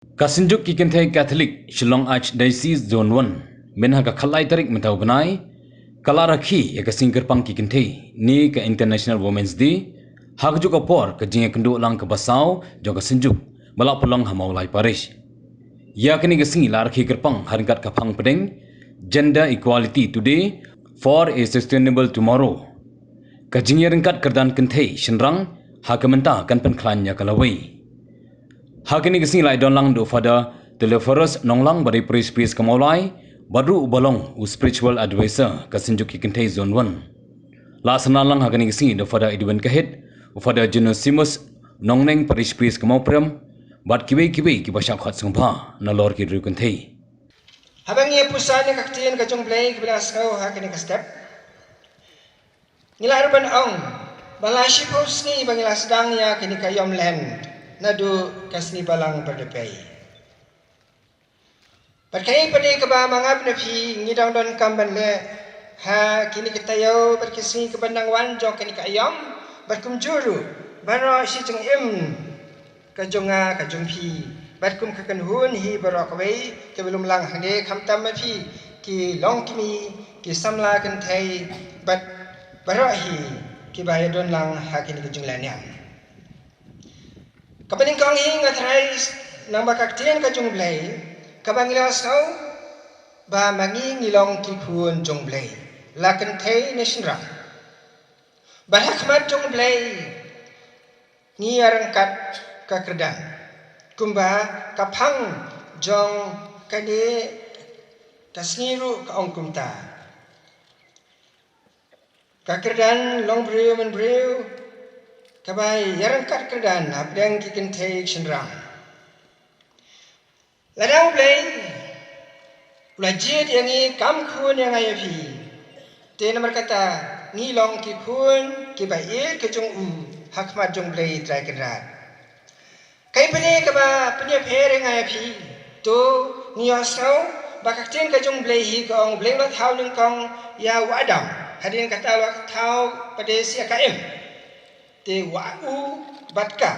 Kasinjuk Kikenthai Catholic Shillong Archdiocese Zone 1 menha ka khalai tarik mentau benai kala rakhi ya ka singkir pang Kikenthai ni ka International Women's Day hak juga por ka jinga kendu lang ka basau jo ka sinjuk bala pulang hamau lai parish ya kini ka singi la rakhi kerpang haringkat ka phang pedeng gender equality today for a sustainable tomorrow ka jinga ringkat kerdan kenthai shenrang hakamenta kan pen khlanya kalawai Hakini kesini lai don lang do fada teleforos nonglang bari pris kemaulai baru ubalong u spiritual advisor kasinjuk Kikenthai zone 1. La senalang hakini kesini do fada Edwin Kahit u fada Genosimus nongneng pris kemau prem bat kiwe ki basyak khat sungpa na lor ki Kikenthai. Habang ia pusat ni kaktian kacung play kebelas kau hakini ka step. Nila urban ong balashi post ni bangila sedang ya kini kayom land. Nadu kasni balang berdepai. Berkai pada keba mangap nafi ngidang don kamban le ha kini kita yau berkisni kebandang wan jong kini kayam berkum juru baro si jeng im kajonga kajong pi berkum kakan hun hi barok wei kebelum lang hande kamtam pi ki long kimi ki samla kan thai bat baro hi ki baya don lang ha kini kajong lanyang. Kapaning kong hingat rais nang bakaktian ka jungblay, kabangilas kau ba mangi ngilong kikun jungblay, lakan tay nationra. Bahakmat jungblay ni arangkat kakerdan, kumba kapang jong kani tasniru kaong kumta. Kakerdan long brew men brew. Kabai yarangkat kerdan abdang Kikenthai shenrang. Ladang blay ulajid yang ni kam kun yang ayapi. Te nomor kata ngilong ki kun ki bai ke jong u hakmat jong blay trai kerdan. Kai pene kaba punya pher yang ayapi to niosau bakakten ka jong blay hi kong blay lot hau ning kong ya wadam. Hadin kata lot hau pada sia KM. Te wa'u batka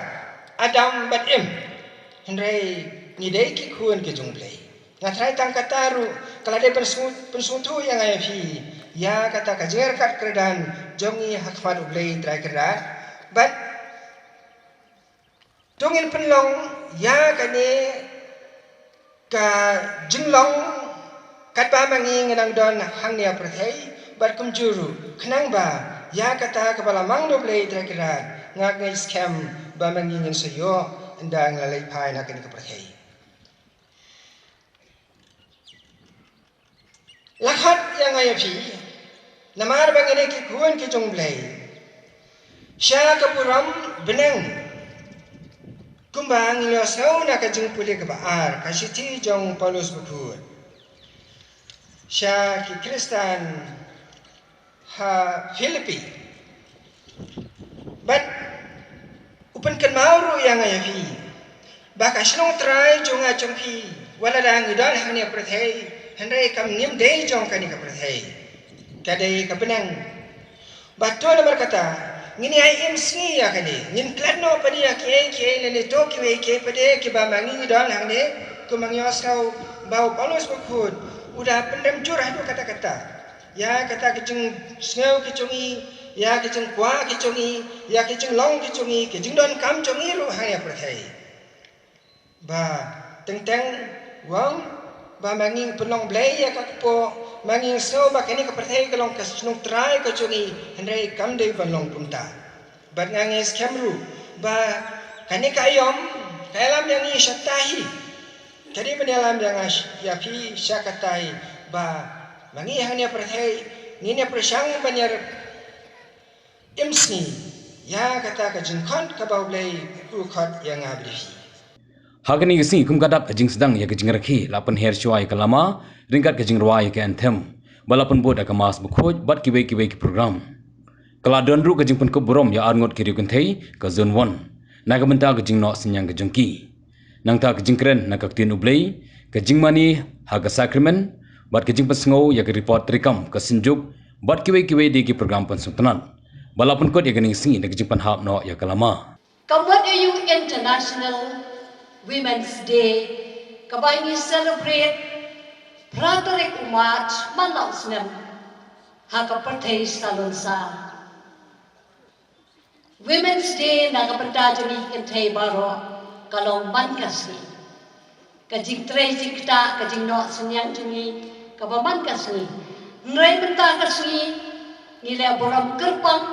Adam bat im Hendrai nidai ki kuan ke jungplay Ngatrai tang kataru Kalau dia pensutu yang ayapi Ya kata kajer kat kerdan Jongi hakmat ublay trai kerdan Bat Tungin penlong Ya kani Ka jinglong Kat ba mangi ngenang don hang niya perthai Bat kumjuru Kenang ba Ya kata kepala mang doblay terakirat ngak ngai scam ba mangingin sayo endang lalai pai nak ini kepercayai. Lakhat yang ayapi namar bang ini kikuan ke jongblay. Sya kapuram benang kumbang ilosau nak kajeng pulih kebaar kasiti jong Paulus bukun. Sya ki Kristan ha Filipi. But upan kan mauru yang ayapi. Baka sinong try jong ajong pi. Wala dang idol hanya perthai. Hendai kam nim day jong kani ka perthai. Kadai ka penang. Batu na berkata, ngini ay imsni ya kani. Ngin kladno pa dia kiai lene to kiwe kiai pade ki ba mangi idol hangde kumang yosau bau Paulus bukut. Udah pendam curah tu kata-kata. Ya kata kecing snow kecungi, ya kecing kuah kecungi, ya kecing long kecungi, kecing don kam cungi lu hanya percaya. Ba teng wang ba manging penong blay ya kakpo manging snow ba kini kepercaya kelong kesenung try kecungi, hendai kam dei banlong punta. Ba ngangis kamru ba kani kayom kalam yang ni syatahi. Jadi penyalam yang yapi syakatai ba mangi hanya perthai nini persang banyak imsni ya kata kajengkot kabaublay ukot yang abli. Hakini kesini kum kadap kajing sedang ya kajing rakhi lapan her syuai kalama ringkat kajing ruai ke anthem balapan bod akamas bukhoj bat kiwe ki program. Kaladon ru kajing pun kuburom ya arngot kiri Kikenthai ke zone 1 naga benta kajing no senyang kajengki nang ta kajing keren nak kaktin ublay kajing mani haga sakramen bat kejing pesngau ya ke report rekam ke sinjuk bat kiwe di ki program pensutanan balapun kot ya gening singi na kejing panhap no ya kalama Kambat EU International Women's Day kabaingi celebrate Pratarik umat manausnem hakapertei salonsa. Women's Day nagapendajani kentei baro kalong mankasni. Kajing trei jikta kajing no senyang jungi kabaman kasni. Nrai benta kasni nilai boram kerpang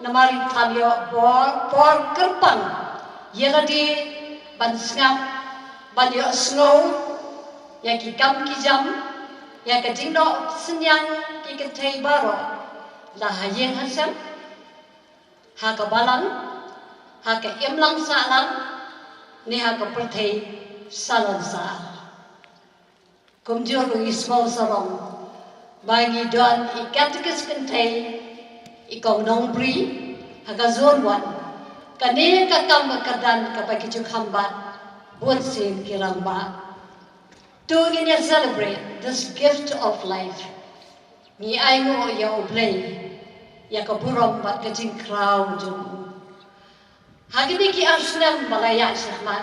namari tamyo por kerpang. Yeladi ban sngap ban yo snow ya ki kam ki jam ya kajing no senyang ki kentei baro la hayeng hasam ha ka balang ha ka emlang salang ni ha ka perthei salon sa kumjur ri small sarong bagi don I katekis kentei I kong nong bri ha ka zon wan kane ka kam ka dan ka bagi juk hambat buat sin kirang ba to in celebrate this gift of life ni ai ngo ya oblay ya kaburom bat kajing kraw jung hagini ki arsnam malaya sahmat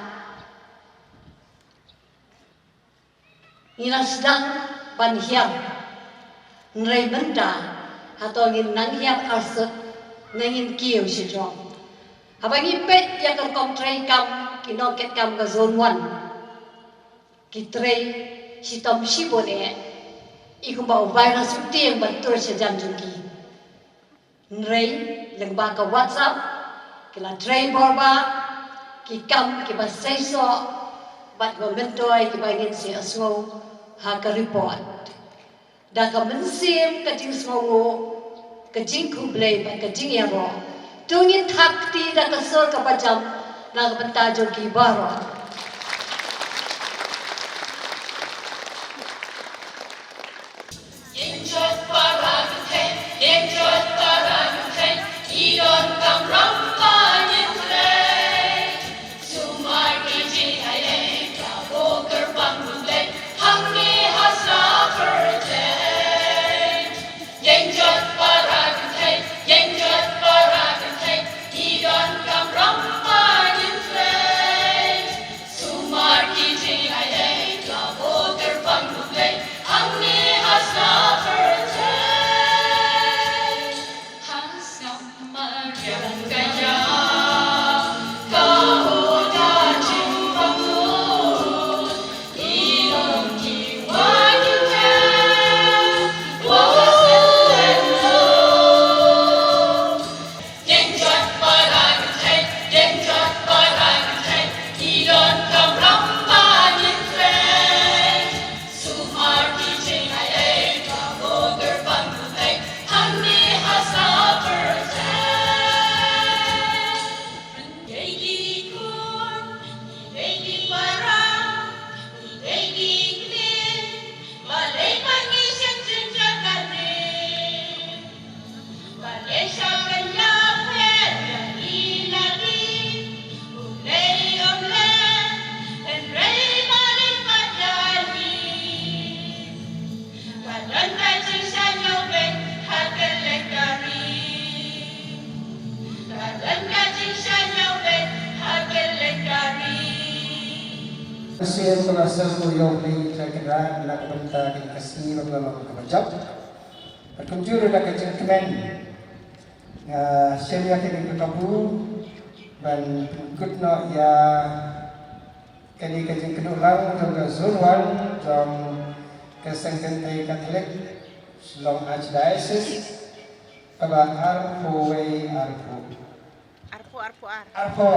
ina sedang ban hiam nrei benda atau ngin nang hiam arsut ngin kiu sijong habangi pet ya kom trei kam kinoket kam ka zone 1 ki trei sitom sibone ikumba virus tiang bantur sejam jungki nrei lengba ka WhatsApp kila train borba ki kam ki ba saiso bat go mentoy ki ba ngin si aswo ha ka report da ka mensim ka jing songo ka jing kublay ba ka jing yaro tungin thakti da ka sor ka pajam na ka bentajo ki baro Injot paragte injot Idon kam rampa nyintre Sumar kiji aye Kabo gerbang bundai Hamni hasa perte Yenjot paragte Idon kam rampa nyintre Sumar kiji aye Kabo gerbang bundai Hamni hasa perte Yang gaya kau dah cimpamu Idong jiwa kita Wawasan lo Yenjot paragte Idon kam rampa nyintre Sumar kijing ayay Kabo gerbang butay Hamni hasa perte Saya merasa muriau play terkena nak benda di kasih dalam kebajak. Kunjur nak kejadian kemen. Saya yakin itu kamu dan guna ya kali kejadian kedulang juga Zulwan jam kesengken Katolik Shillong Archdiocese pada Arpo. Arpo.